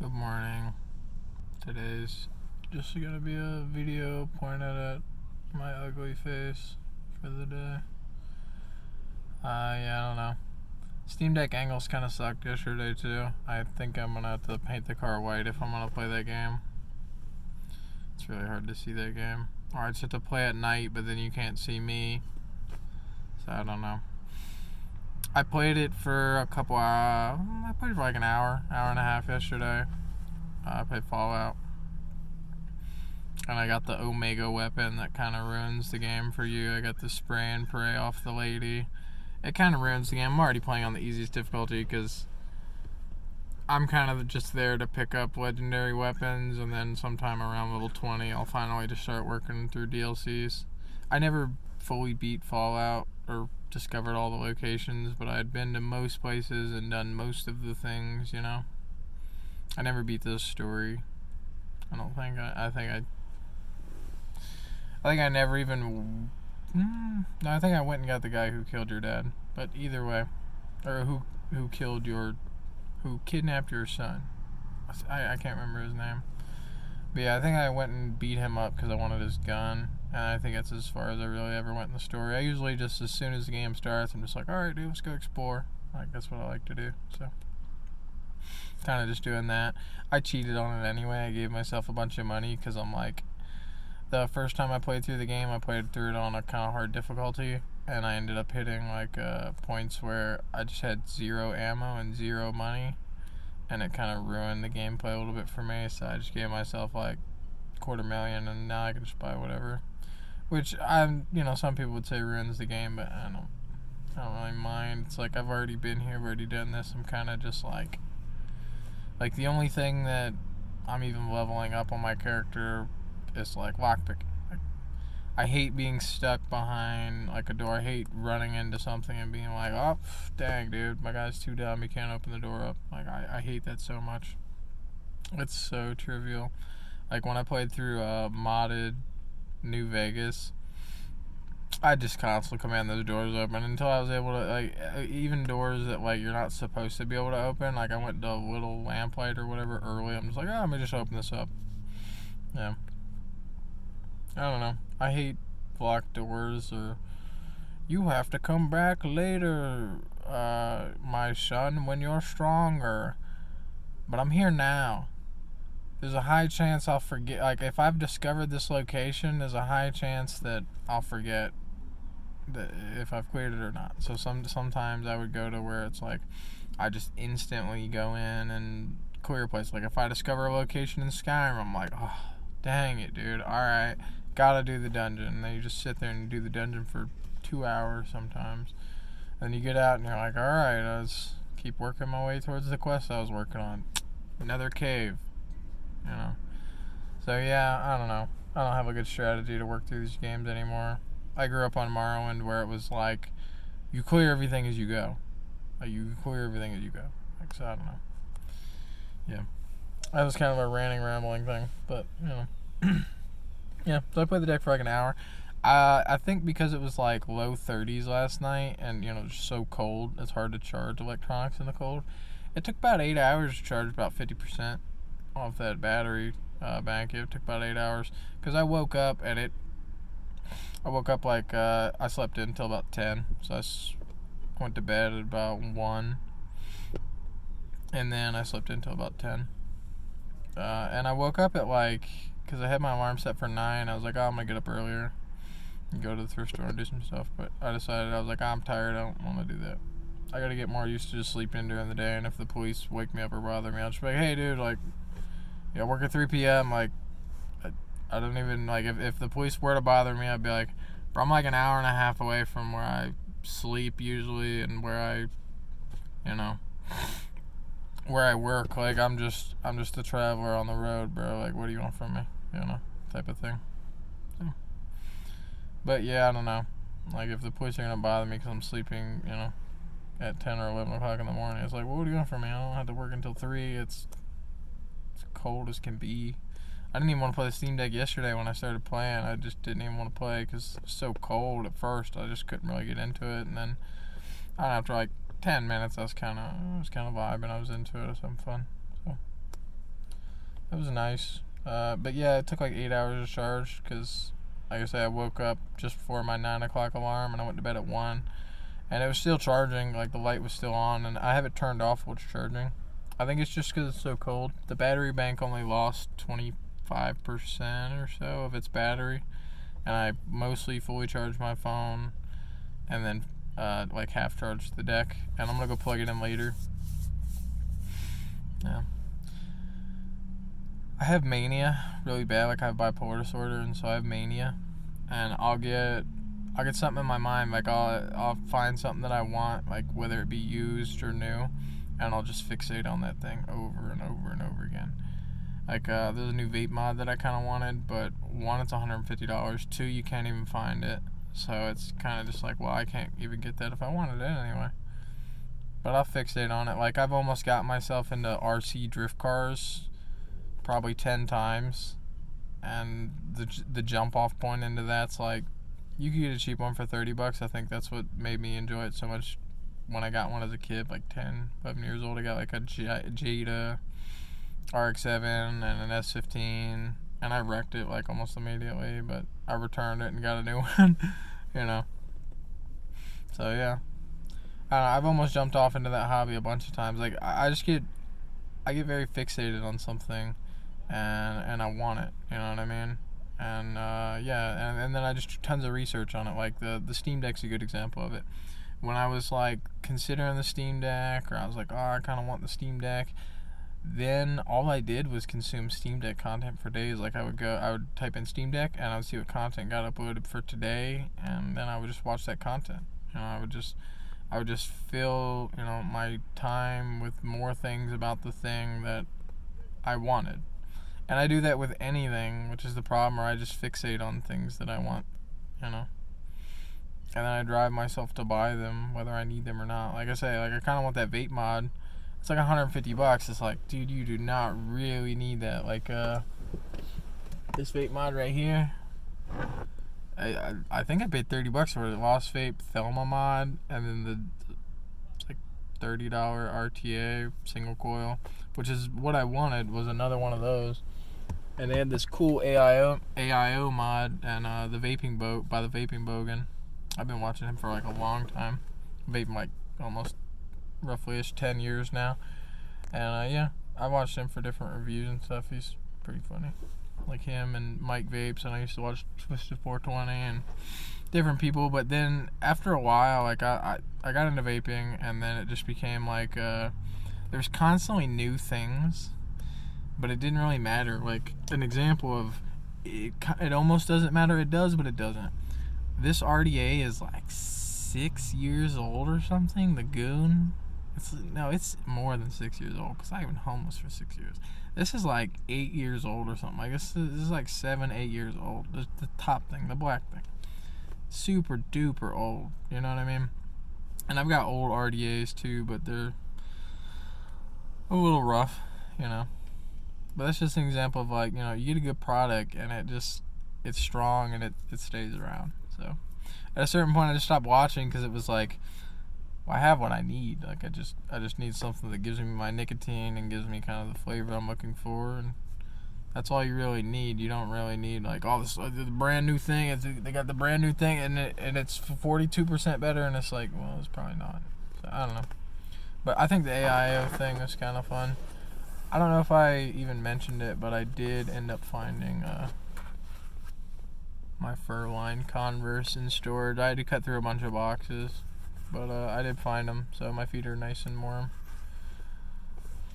Good morning. Today's just gonna be a video pointed at my ugly face for the day. I don't know. Steam Deck angles kind of sucked yesterday too. I think I'm gonna have to paint the car white if I'm gonna play that game. It's really hard to see that game. Or I just have to play at night, but then you can't see me. So I don't know. I played it for a couple hours. I played it for like an hour and a half yesterday. I played Fallout. And I got the Omega weapon that kind of ruins the game for you. I got the spray and pray off the lady. It kind of ruins the game. I'm already playing on the easiest difficulty because I'm kind of just there to pick up legendary weapons, and then sometime around level 20 I'll find a way to start working through DLCs. I never fully beat Fallout or discovered all the locations, but I had been to most places and done most of the things, you know. I never beat this story. I don't think I think I never even. No, I think I went and got the guy who killed your dad. But either way, or who kidnapped your son. I can't remember his name. But yeah, I think I went and beat him up because I wanted his gun. And I think that's as far as I really ever went in the story. I usually just, as soon as the game starts, I'm just like, alright dude, let's go explore. Like, that's what I like to do. So, kind of just doing that. I cheated on it anyway. I gave myself a bunch of money because I'm like, the first time I played through the game, I played through it on a kind of hard difficulty. And I ended up hitting like points where I just had 0 ammo and 0 money. And it kind of ruined the gameplay a little bit for me. So I just gave myself like $250,000 and now I can just buy whatever. Which some people would say ruins the game, but I don't really mind. It's like I've already been here, I've already done this. I'm kind of just like the only thing that I'm even leveling up on my character is like lockpicking. Like, I hate being stuck behind like a door. I hate running into something and being like, oh dang dude, my guy's too dumb, he can't open the door up. Like I hate that so much. It's so trivial. Like when I played through modded New Vegas, I just constantly command those doors open until I was able to, like, even doors that like you're not supposed to be able to open. Like I went to a little lamplight or whatever early. I'm just like, let me just open this up. Yeah. I don't know. I hate locked doors or you have to come back later, my son, when you're stronger. But I'm here now. There's a high chance I'll forget. Like, if I've discovered this location, there's a high chance that I'll forget that if I've cleared it or not. So sometimes I would go to where it's like I just instantly go in and clear a place. Like if I discover a location in Skyrim, I'm like, oh, dang it, dude. Alright, gotta do the dungeon. And then you just sit there and do the dungeon for 2 hours sometimes. And you get out and you're like, alright, let's keep working my way towards the quest I was working on. Another cave. You know. So yeah, I don't know. I don't have a good strategy to work through these games anymore. I grew up on Morrowind where it was like you clear everything as you go. Like you clear everything as you go. Like, so I don't know. Yeah. That was kind of a ranting, rambling thing. But, you know. Yeah, so I played the deck for like an hour. I think because it was like low 30s last night and, just so cold, it's hard to charge electronics in the cold. It took about 8 hours to charge about 50% off that battery bank. It took about 8 hours because I woke up like I slept in until about 10, so I went to bed at about 1, and then I slept in until about 10, and I woke up at because I had my alarm set for 9. I was like, I'm gonna get up earlier and go to the thrift store and do some stuff, but I decided, I was like, I'm tired, I don't want to do that. I gotta get more used to just sleeping during the day, and if the police wake me up or bother me, I'll just be like, hey dude, like, I work at 3 p.m., like, I don't even, like, if the police were to bother me, I'd be like, bro, I'm like an hour and a half away from where I sleep usually and where I, where I work. Like, I'm just a traveler on the road, bro. Like, what do you want from me? Type of thing. So. But, yeah, I don't know. Like, if the police are going to bother me because I'm sleeping, at 10 or 11 o'clock in the morning, it's like, well, what do you want from me? I don't have to work until 3. It's cold as can be. I didn't even want to play the Steam Deck yesterday when I started playing. I just didn't even want to play because it was so cold at first. I just couldn't really get into it. And then, after like 10 minutes, I was kind of vibing. I was into it. It was some fun. So, It was nice. But yeah, it took like 8 hours to charge because, like I said, I woke up just before my 9 o'clock alarm and I went to bed at 1. And it was still charging, like the light was still on, and I have it turned off while it's charging. I think it's just because it's so cold. The battery bank only lost 25% or so of its battery, and I mostly fully charged my phone and then like half charged the deck, and I'm gonna go plug it in later. Yeah. I have mania really bad, like I have bipolar disorder, and so I have mania, and I'll get something in my mind, like I'll find something that I want, like whether it be used or new, and I'll just fixate on that thing over and over and over again. Like there's a new vape mod that I kind of wanted, but one, it's $150. Two, you can't even find it, so it's kind of just like, well, I can't even get that if I wanted it anyway. But I'll fixate on it. Like I've almost got myself into RC drift cars probably 10 times, and the jump off point into that's like, you could get a cheap one for $30. I think that's what made me enjoy it so much when I got one as a kid, like 10, 11 years old. I got like a Jada RX-7 and an S15, and I wrecked it like almost immediately, but I returned it and got a new one. You know, so yeah, I don't know, I've almost jumped off into that hobby a bunch of times. Like I get very fixated on something, and I want it, you know what I mean? And yeah, and then I just do tons of research on it. Like the Steam Deck's a good example of it. When I was like considering the Steam Deck, or I was like, oh, I kind of want the Steam Deck, then all I did was consume Steam Deck content for days. Like I would type in Steam Deck, and I would see what content got uploaded for today, and then I would just watch that content. You know, I would just fill, you know, my time with more things about the thing that I wanted. And I do that with anything, which is the problem, where I just fixate on things that I want, you know. And then I drive myself to buy them, whether I need them or not. Like I say, like I kind of want that vape mod. It's like $150. It's like, dude, you do not really need that. Like this vape mod right here. I think I paid $30 for it. Lost Vape Thelma mod, and then it's like $30 RTA single coil, which is what I wanted. Was another one of those. And they had this cool AIO mod and the Vaping Boat by the Vaping Bogan. I've been watching him for like a long time. Vaping like almost roughly-ish 10 years now. And yeah, I watched him for different reviews and stuff. He's pretty funny. Like him and Mike Vapes, and I used to watch Twisted 420 and different people. But then after a while, like I got into vaping, and then it just became like there's constantly new things, but it didn't really matter. Like an example of it almost doesn't matter. It does, but it doesn't. This RDA is like 6 years old or something. The Goon. It's more than 6 years old, because I've been homeless for 6 years. This is like 8 years old or something. I guess this is like 7, 8 years old. The top thing, the black thing. Super duper old. You know what I mean? And I've got old RDAs too, but they're a little rough, you know. But that's just an example of, like, you know, you get a good product and it's strong and it stays around. So at a certain point I just stopped watching, because it was like, well, I have what I need. Like I just need something that gives me my nicotine and gives me kind of the flavor I'm looking for, and that's all you really need. You don't really need like all this the brand new thing. They got the brand new thing, and it's 42% better, and it's like, well, it's probably not. So I don't know. But I think the AIO thing was kind of fun. I don't know if I even mentioned it, but I did end up finding my Furline Converse in storage. I had to cut through a bunch of boxes, but I did find them, so my feet are nice and warm.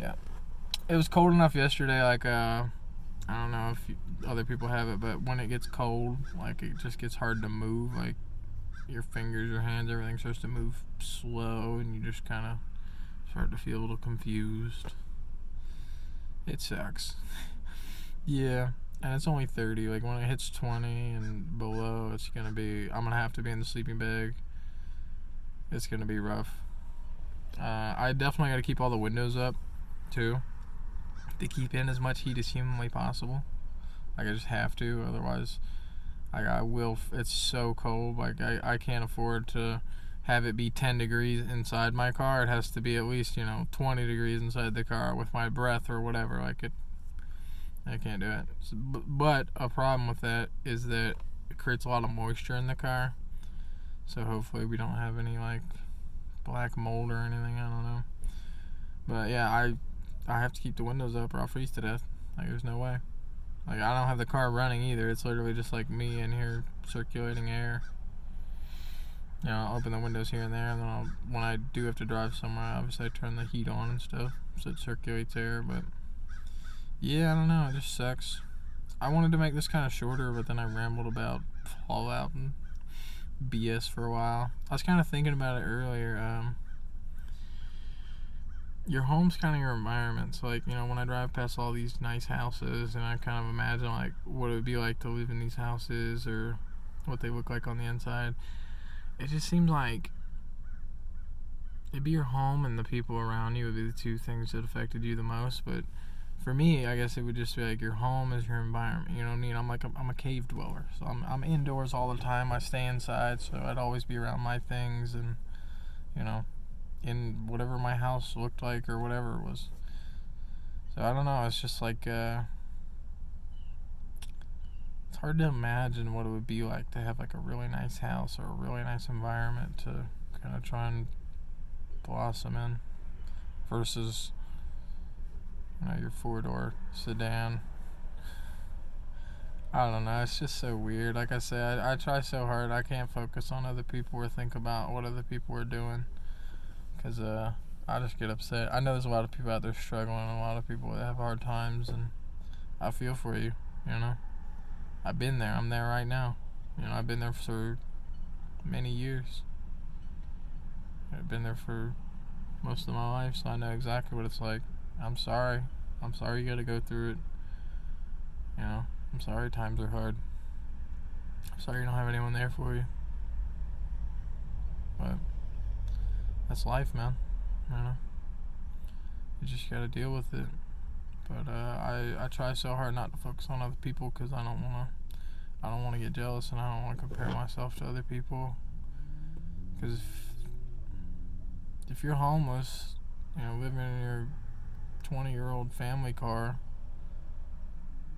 Yeah. It was cold enough yesterday, like, I don't know if other people have it, but when it gets cold, like, it just gets hard to move. Like, your fingers, your hands, everything starts to move slow, and you just kind of start to feel a little confused. It sucks. Yeah. And it's only 30. Like, when it hits 20 and below, it's gonna be, I'm gonna have to be in the sleeping bag. It's gonna be rough. I definitely gotta keep all the windows up too, to keep in as much heat as humanly possible. Like, I just have to, otherwise, like, I will. It's so cold. Like, I can't afford to have it be 10 degrees inside my car. It has to be at least, 20 degrees inside the car with my breath or whatever. Like, I can't do it. But a problem with that is that it creates a lot of moisture in the car. So hopefully we don't have any like black mold or anything. I don't know. But yeah, I have to keep the windows up or I'll freeze to death. Like there's no way. Like I don't have the car running either. It's literally just like me in here circulating air. You know, I'll open the windows here and there, and then when I do have to drive somewhere, obviously I turn the heat on and stuff so it circulates air. But yeah, I don't know. It just sucks. I wanted to make this kind of shorter, but then I rambled about Fallout and BS for a while. I was kind of thinking about it earlier. Your home's kind of your environment. So, like, you know, when I drive past all these nice houses, and I kind of imagine, like, what it would be like to live in these houses or what they look like on the inside, it just seems like it'd be your home and the people around you would be the two things that affected you the most. But for me, I guess it would just be like your home is your environment. You know what I mean? I'm a cave dweller, so I'm indoors all the time. I stay inside, so I'd always be around my things and, you know, in whatever my house looked like or whatever it was. So I don't know. It's just like it's hard to imagine what it would be like to have like a really nice house or a really nice environment to kind of try and blossom in versus, you know, your 4-door sedan. I don't know. It's just so weird. Like I said, I try so hard. I can't focus on other people or think about what other people are doing because I just get upset. I know there's a lot of people out there struggling, and a lot of people that have hard times, and I feel for you. You know, I've been there. I'm there right now. You know, I've been there for many years. I've been there for most of my life, so I know exactly what it's like. I'm sorry. I'm sorry you got to go through it. You know, I'm sorry times are hard. I'm sorry you don't have anyone there for you. But that's life, man. You know, you just got to deal with it. But I try so hard not to focus on other people because I don't want to get jealous, and I don't want to compare myself to other people. Because if you're homeless, you know, living in your 20-year-old family car,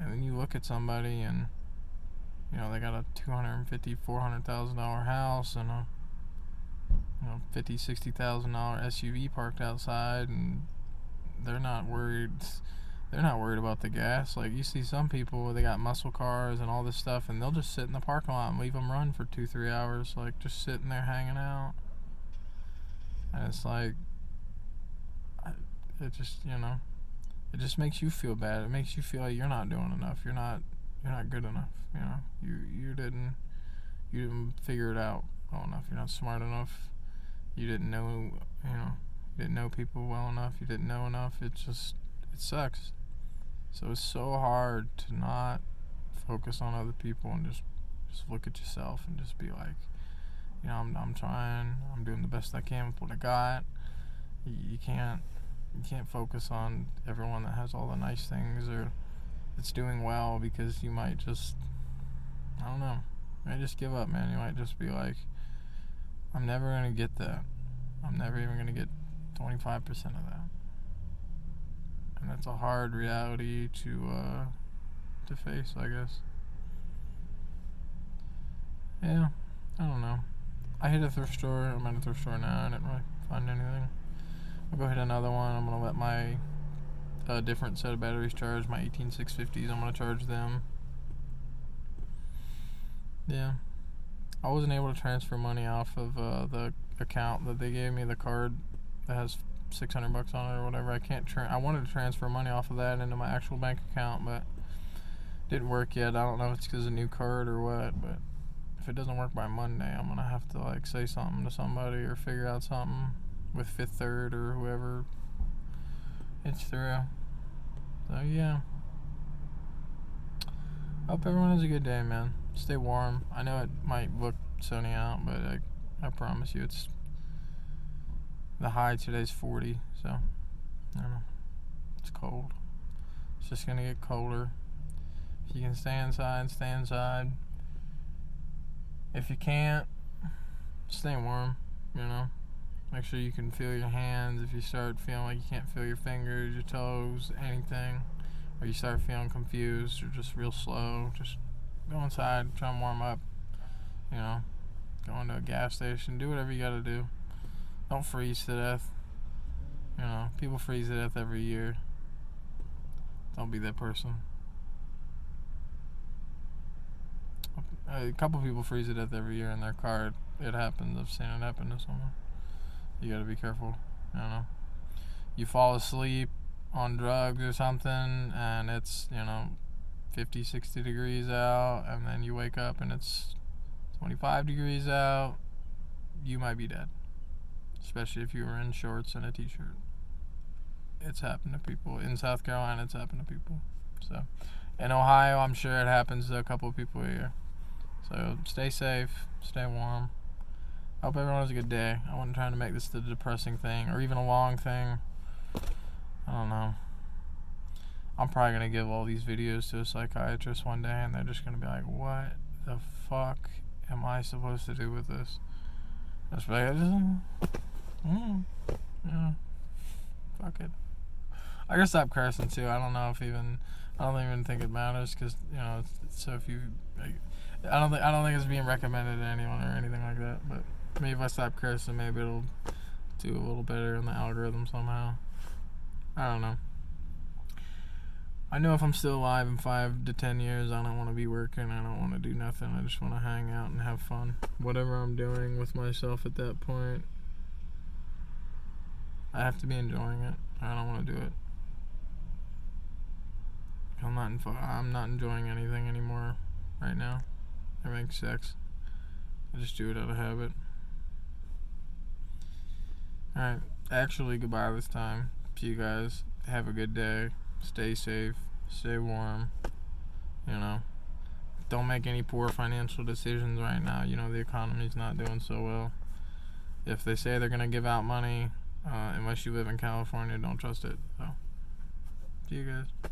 and then you look at somebody and, you know, they got a $250,000, $400,000 house and a, you know, $50,000, $60,000 SUV parked outside, and they're not worried about the gas. Like, you see some people, they got muscle cars and all this stuff, and they'll just sit in the parking lot and leave them run for 2-3 hours, like just sitting there hanging out. And it's like, it just, you know, it just makes you feel bad. It makes you feel like you're not doing enough. You're not good enough. You know, you didn't figure it out well enough. You're not smart enough. You didn't know, you didn't know people well enough. You didn't know enough. It sucks. So it's so hard to not focus on other people and just look at yourself and just be like, you know, I'm trying. I'm doing the best I can with what I got. You can't focus on everyone that has all the nice things or that's doing well, because you might just, I don't know, you might just give up, man. You might just be like, I'm never going to get that. I'm never even going to get 25% of that. And that's a hard reality to face, I guess. Yeah, I don't know. I hit a thrift store. I'm at a thrift store now. I didn't really find anything. I'll go hit another one. I'm going to let my different set of batteries charge. My 18650s, I'm going to charge them. Yeah. I wasn't able to transfer money off of the account that they gave me, the card that has $600 on it or whatever. I wanted to transfer money off of that into my actual bank account, but it didn't work yet. I don't know if it's because of a new card or what, but if it doesn't work by Monday, I'm going to have to like say something to somebody or figure out something with Fifth Third or whoever it's through. So yeah, hope everyone has a good day, man. Stay warm. I know it might look sunny out, but I promise you, it's the high today's 40. So I don't know, it's cold. It's just gonna get colder. If you can stay inside, stay inside. If you can't, stay warm. You know, make sure you can feel your hands. If you start feeling like you can't feel your fingers, your toes, anything, or you start feeling confused or just real slow, just go inside, try and warm up. You know, go into a gas station, do whatever you gotta do. Don't freeze to death. You know, people freeze to death every year. Don't be that person. A couple people freeze to death every year in their car. It happens. I've seen it happen to someone. You gotta be careful. I don't know. You fall asleep on drugs or something, and it's, 50, 60 degrees out, and then you wake up and it's 25 degrees out. You might be dead. Especially if you were in shorts and a t-shirt. It's happened to people. In South Carolina, it's happened to people. So, in Ohio, I'm sure it happens to a couple of people here. So, stay safe, stay warm. I hope everyone has a good day. I wasn't trying to make this the depressing thing, or even a long thing. I don't know. I'm probably going to give all these videos to a psychiatrist one day, and they're just going to be like, what the fuck am I supposed to do with this? Just be like, yeah, fuck it. I gotta stop cursing too. I don't even think it matters, because it's so few. I don't think it's being recommended to anyone or anything like that. But maybe if I stop cursing, maybe it'll do a little better in the algorithm somehow. I don't know. I know if I'm still alive in 5 to 10 years, I don't want to be working. I don't want to do nothing. I just want to hang out and have fun. Whatever I'm doing with myself at that point, I have to be enjoying it. I don't want to do it. I'm not enjoying anything anymore right now. Everything sucks. I just do it out of habit. Alright, actually, goodbye this time. See you guys. Have a good day. Stay safe. Stay warm. Don't make any poor financial decisions right now. The economy's not doing so well. If they say they're going to give out money, unless you live in California, don't trust it. So, see you guys.